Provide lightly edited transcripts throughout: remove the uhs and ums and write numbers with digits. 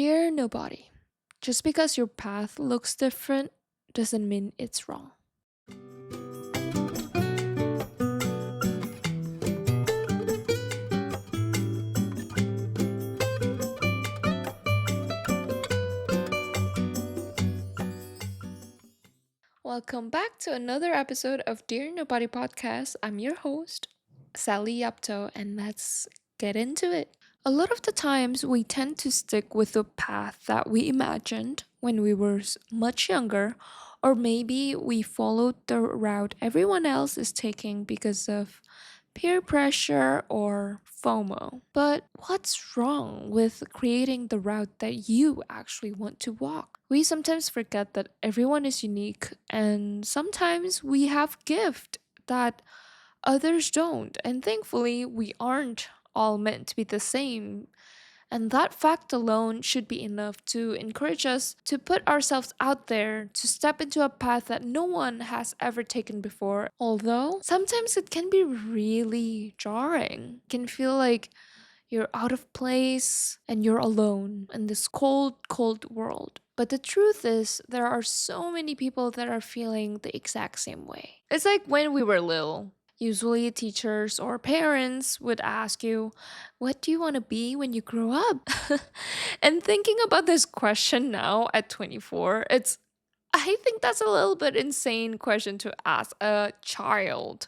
Dear nobody, just because your path looks different doesn't mean it's wrong. Welcome back to another episode of Dear Nobody podcast. I'm your host, Sally Yapto, and let's get into it. A lot of the times, we tend to stick with the path that we imagined when we were much younger, or maybe we followed the route everyone else is taking because of peer pressure or FOMO. But what's wrong with creating the route that you actually want to walk? We sometimes forget that everyone is unique, and sometimes we have gift that others don't. And thankfully, we aren't all meant to be the same. And that fact alone should be enough to encourage us to put ourselves out there, to step into a path that no one has ever taken before. Although sometimes it can be really jarring. It can feel like you're out of place and you're alone in this cold, cold world. But the truth is, there are so many people that are feeling the exact same way. It's like when we were little. Usually, teachers or parents would ask you, what do you want to be when you grow up? And thinking about this question now at 24, I think that's a little bit insane question to ask a child.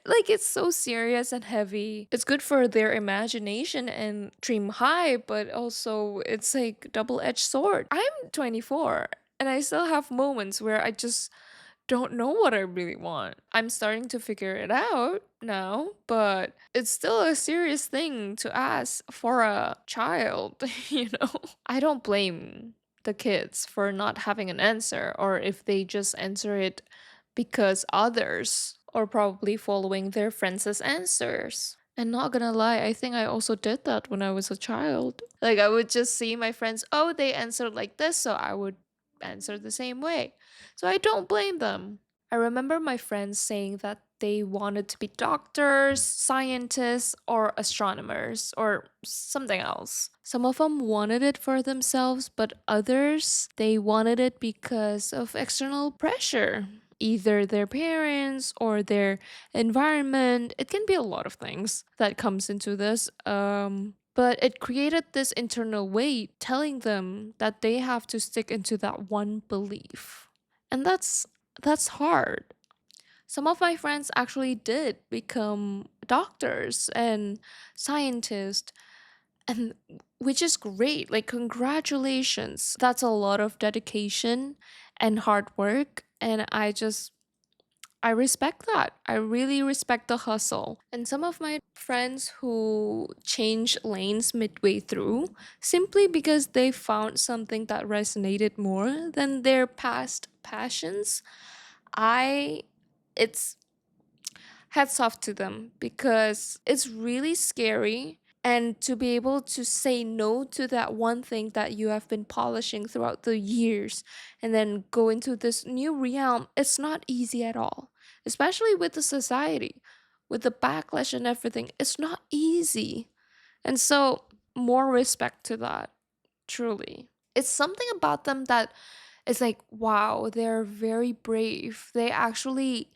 Like it's so serious and heavy. It's good for their imagination and dream high, but also it's like double-edged sword. I'm 24 and I still have moments where I just don't know what I really want. I'm starting to figure it out now, but it's still a serious thing to ask for a child, you know? I don't blame the kids for not having an answer or if they just answer it because others are probably following their friends' answers. And not gonna lie, I think I also did that when I was a child. Like, I would just see my friends, oh, they answered like this, so I would answer the same way. So I don't blame them. I remember my friends saying that they wanted to be doctors, scientists, or astronomers, or something else. Some of them wanted it for themselves, but others, they wanted it because of external pressure. Either their parents or their environment. It can be a lot of things that comes into this. But it created this internal weight telling them that they have to stick into that one belief. And that's hard. Some of my friends actually did become doctors and scientists, and which is great. Like, congratulations. That's a lot of dedication and hard work. And I respect that. I really respect the hustle. And some of my friends who change lanes midway through simply because they found something that resonated more than their past passions, I it's hats off to them because it's really scary. And to be able to say no to that one thing that you have been polishing throughout the years and then go into this new realm, it's not easy at all, especially with the society, with the backlash and everything. It's not easy. And so, more respect to that, truly. It's something about them that is like, wow, they're very brave. They actually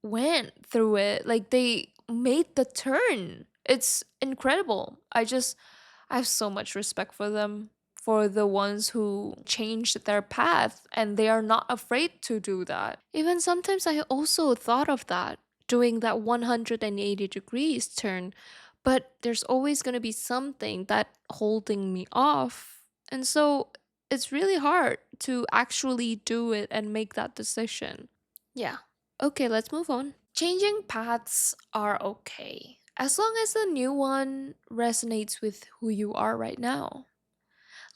went through it. Like they made the turn. It's incredible. I have so much respect for them, for the ones who changed their path and they are not afraid to do that. Even sometimes I also thought of that, doing that 180 degrees turn, but there's always going to be something that holding me off. And so it's really hard to actually do it and make that decision. Yeah. Okay, let's move on. Changing paths are okay, as long as the new one resonates with who you are right now.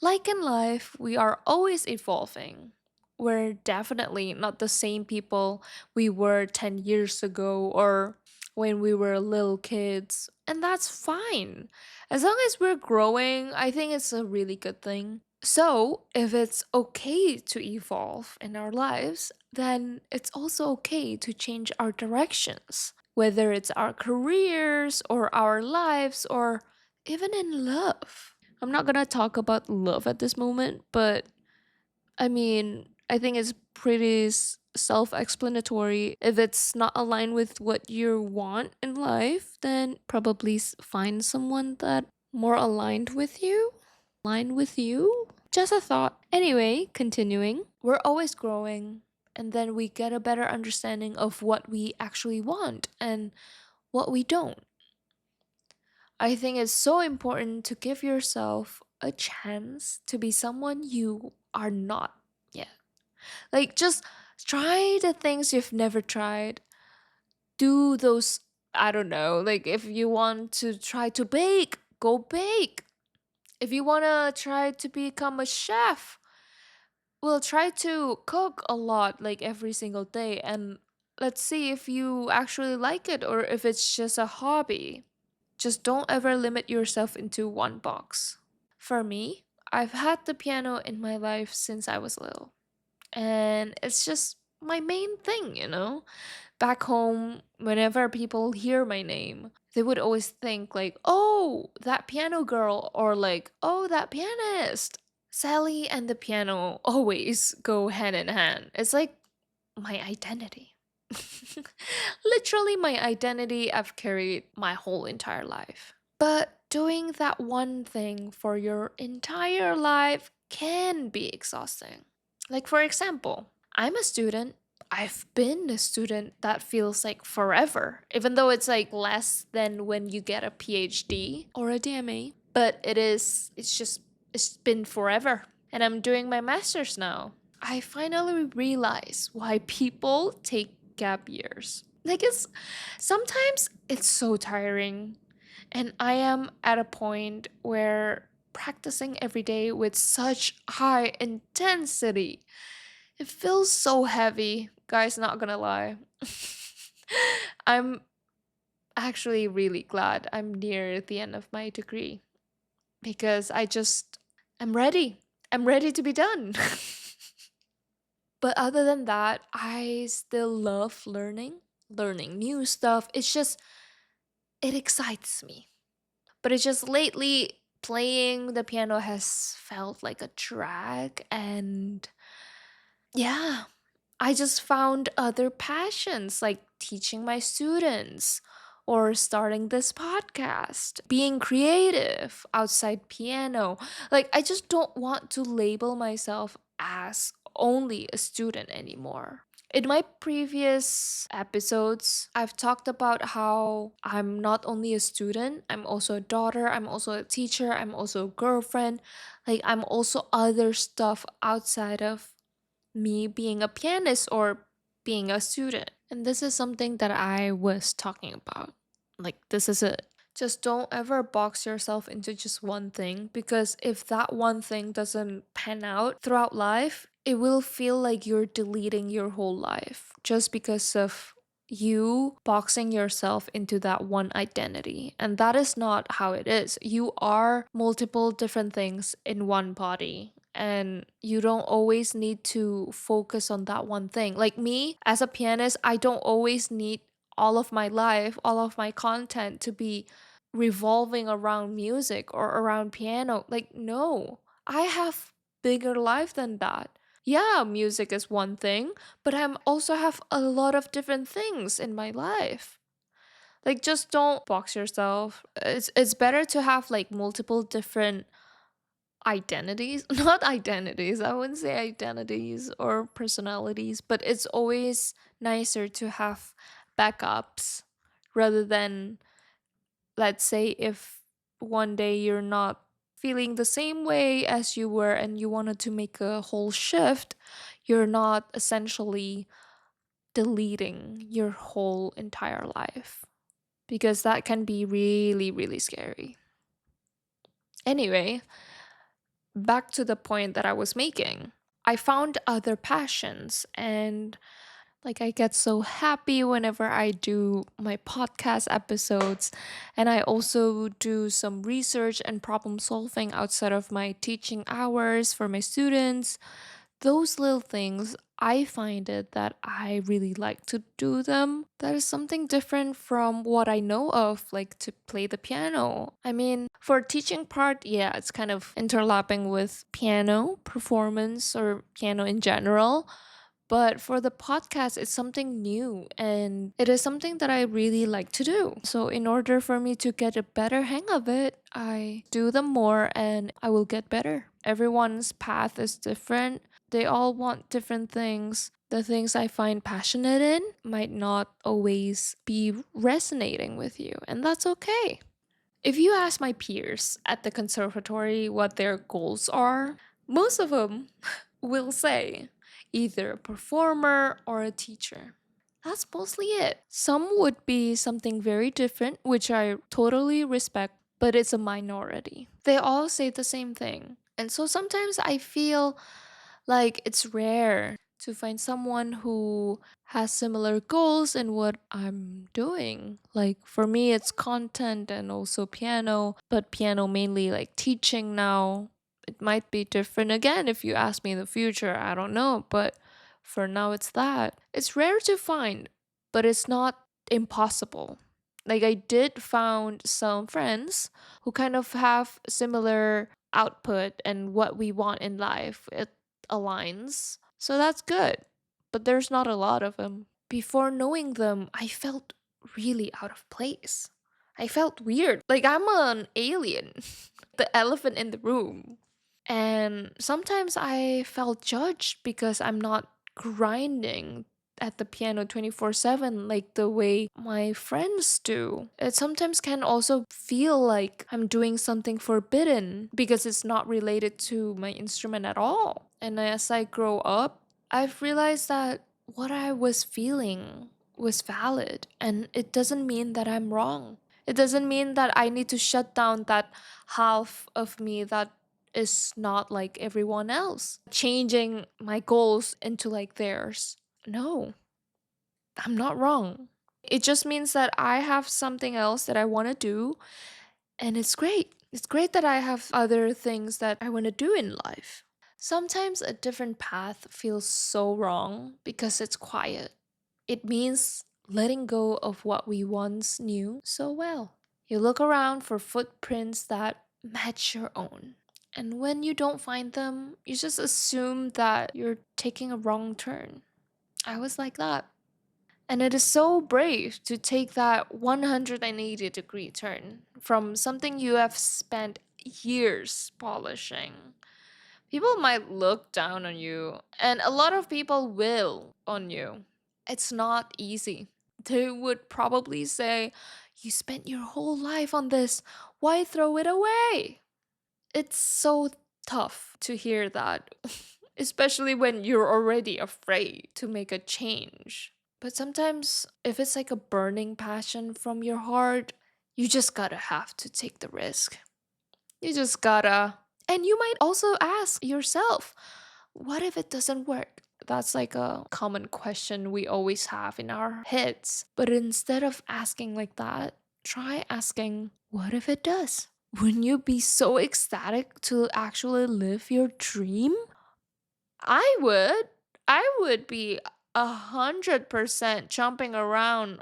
Like in life, we are always evolving. We're definitely not the same people we were 10 years ago or when we were little kids, and that's fine. As long as we're growing, I think it's a really good thing. So, if it's okay to evolve in our lives, then it's also okay to change our directions, whether it's our careers or our lives or even in love. I'm not gonna talk about love at this moment, but I mean, I think it's pretty self explanatory. If it's not aligned with what you want in life, then probably find someone that more aligned with you. Aligned with you? Just a thought. Anyway, continuing, we're always growing, and then we get a better understanding of what we actually want and what we don't. I think it's so important to give yourself a chance to be someone you are not yet. Like, just try the things you've never tried. Do those, I don't know, like if you want to try to bake, go bake. If you want to try to become a chef, well, try to cook a lot, like every single day. And let's see if you actually like it or if it's just a hobby. Just don't ever limit yourself into one box. For me, I've had the piano in my life since I was little. And it's just my main thing, you know? Back home, whenever people hear my name, they would always think, like, oh, that piano girl, or like, oh, that pianist. Sally and the piano always go hand in hand. It's like my identity. Literally, my identity I've carried my whole entire life. But doing that one thing for your entire life can be exhausting. Like, for example, I'm a student. I've been a student that feels like forever, even though it's like less than when you get a PhD or a DMA. But it's been forever. And I'm doing my master's now. I finally realize why people take gap years. Like, sometimes it's so tiring. And I am at a point where practicing every day with such high intensity, it feels so heavy. Guys, not gonna lie. I'm actually really glad I'm near the end of my degree because I'm ready. I'm ready to be done. But other than that, I still love learning new stuff. It excites me. But it's just lately playing the piano has felt like a drag. And yeah, I just found other passions like teaching my students or starting this podcast, being creative outside piano. Like, I just don't want to label myself as only a student anymore. In my previous episodes, I've talked about how I'm not only a student, I'm also a daughter, I'm also a teacher, I'm also a girlfriend. Like, I'm also other stuff outside of me being a pianist or being a student. And this is something that I was talking about. Like, this is it. Just don't ever box yourself into just one thing because if that one thing doesn't pan out throughout life, it will feel like you're deleting your whole life just because of you boxing yourself into that one identity. And that is not how it is. You are multiple different things in one body. And you don't always need to focus on that one thing. Like me, as a pianist, I don't always need all of my life, all of my content to be revolving around music or around piano. Like, no, I have bigger life than that. Yeah, music is one thing, but I also have a lot of different things in my life. Like, just don't box yourself. It's better to have like multiple different identities, not identities. I wouldn't say identities or personalities, but it's always nicer to have backups rather than, let's say, if one day you're not feeling the same way as you were and you wanted to make a whole shift, you're not essentially deleting your whole entire life because that can be really, really scary. Anyway, back to the point that I was making. I found other passions and like I get so happy whenever I do my podcast episodes and I also do some research and problem solving outside of my teaching hours for my students Those little things, I find it that I really like to do them. That is something different from what I know of, like to play the piano. I mean, for teaching part, yeah, it's kind of interlapping with piano performance or piano in general. But for the podcast, it's something new and it is something that I really like to do. So, in order for me to get a better hang of it, I do them more and I will get better. Everyone's path is different, they all want different things. The things I find passionate in might not always be resonating with you, and that's okay. If you ask my peers at the conservatory what their goals are, most of them will say either a performer or a teacher. That's mostly it. Some would be something very different, which I totally respect, but it's a minority. They all say the same thing. And so sometimes I feel like it's rare to find someone who has similar goals in what I'm doing. Like for me, it's content and also piano, but piano mainly like teaching now. It might be different again if you ask me in the future. I don't know. But for now, it's that. It's rare to find, but it's not impossible. Like I did found some friends who kind of have similar output and what we want in life. It aligns. So that's good. But there's not a lot of them. Before knowing them, I felt really out of place. I felt weird. Like I'm an alien, the elephant in the room. And sometimes I felt judged because I'm not grinding at the piano 24/7 like the way my friends do. It sometimes can also feel like I'm doing something forbidden because it's not related to my instrument at all. And as I grow up, I've realized that what I was feeling was valid and it doesn't mean that I'm wrong. It doesn't mean that I need to shut down that half of me that is not like everyone else, changing my goals into like theirs. No, I'm not wrong. It just means that I have something else that I want to do, and it's great. It's great that I have other things that I want to do in life. Sometimes a different path feels so wrong because it's quiet. It means letting go of what we once knew so well. You look around for footprints that match your own. And when you don't find them, you just assume that you're taking a wrong turn. I was like that. And it is so brave to take that 180-degree turn from something you have spent years polishing. People might look down on you, and a lot of people will on you. It's not easy. They would probably say, "You spent your whole life on this. Why throw it away?" It's so tough to hear that, especially when you're already afraid to make a change. But sometimes, if it's like a burning passion from your heart, you just gotta have to take the risk. You just gotta. And you might also ask yourself, what if it doesn't work? That's like a common question we always have in our heads. But instead of asking like that, try asking, what if it does? Wouldn't you be so ecstatic to actually live your dream? I would. I would be 100% jumping around,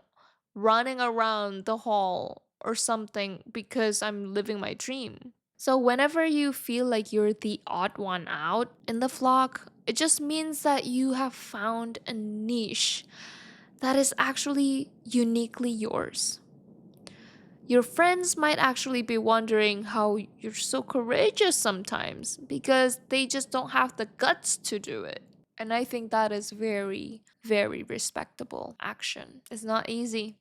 running around the hall or something because I'm living my dream. So, whenever you feel like you're the odd one out in the flock, it just means that you have found a niche that is actually uniquely yours. Your friends might actually be wondering how you're so courageous sometimes because they just don't have the guts to do it. And I think that is very, very respectable action. It's not easy.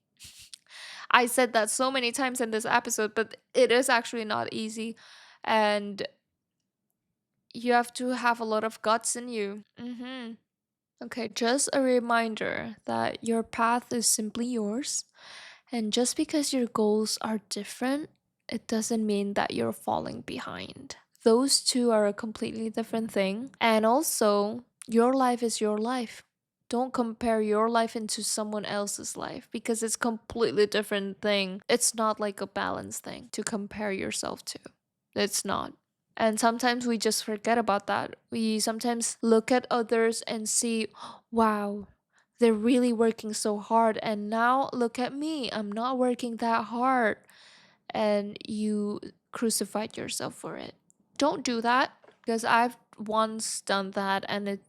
I said that so many times in this episode, but it is actually not easy. And you have to have a lot of guts in you. Okay, just a reminder that your path is simply yours. And just because your goals are different, it doesn't mean that you're falling behind. Those two are a completely different thing. And also, your life is your life. Don't compare your life into someone else's life because it's completely different thing. It's not like a balanced thing to compare yourself to. It's not. And sometimes we just forget about that. We sometimes look at others and see, wow, they're really working so hard. And now look at me, I'm not working that hard. And you crucified yourself for it. Don't do that, because I've once done that and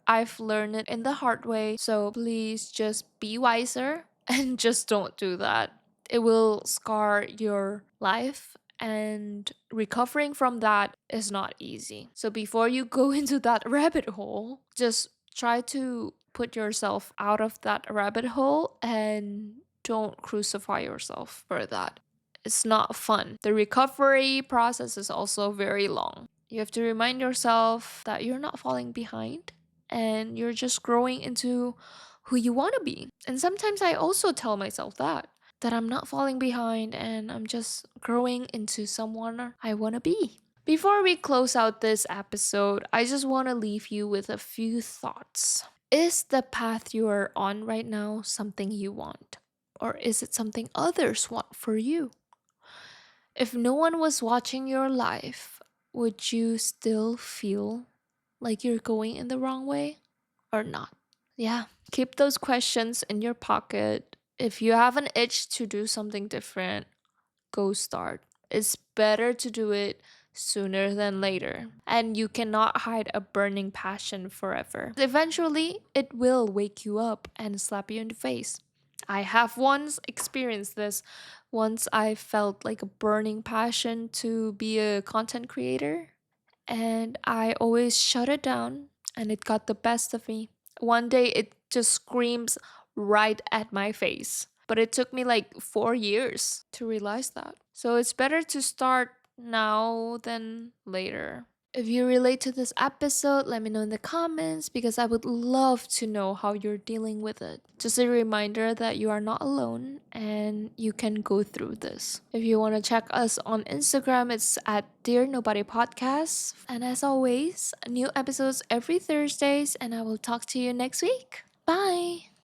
I've learned it in the hard way. So please just be wiser and just don't do that. It will scar your life, and recovering from that is not easy. So before you go into that rabbit hole, just try to put yourself out of that rabbit hole and don't crucify yourself for that. It's not fun. The recovery process is also very long. You have to remind yourself that you're not falling behind and you're just growing into who you want to be. And sometimes I also tell myself that I'm not falling behind and I'm just growing into someone I want to be. Before we close out this episode, I just want to leave you with a few thoughts. Is the path you are on right now something you want? Or is it something others want for you? If no one was watching your life, would you still feel like you're going in the wrong way or not? Yeah, keep those questions in your pocket. If you have an itch to do something different, go start. It's better to do it sooner than later. And you cannot hide a burning passion forever. Eventually, it will wake you up and slap you in the face. I have once experienced this. Once I felt like a burning passion to be a content creator, and I always shut it down, and it got the best of me. One day it just screams right at my face. But it took me like 4 years to realize that. So it's better to start now than later. If you relate to this episode, let me know in the comments because I would love to know how you're dealing with it. Just a reminder that you are not alone and you can go through this. If you want to check us on Instagram, it's at Dear Nobody Podcast. And as always, new episodes every Thursdays, and I will talk to you next week. Bye.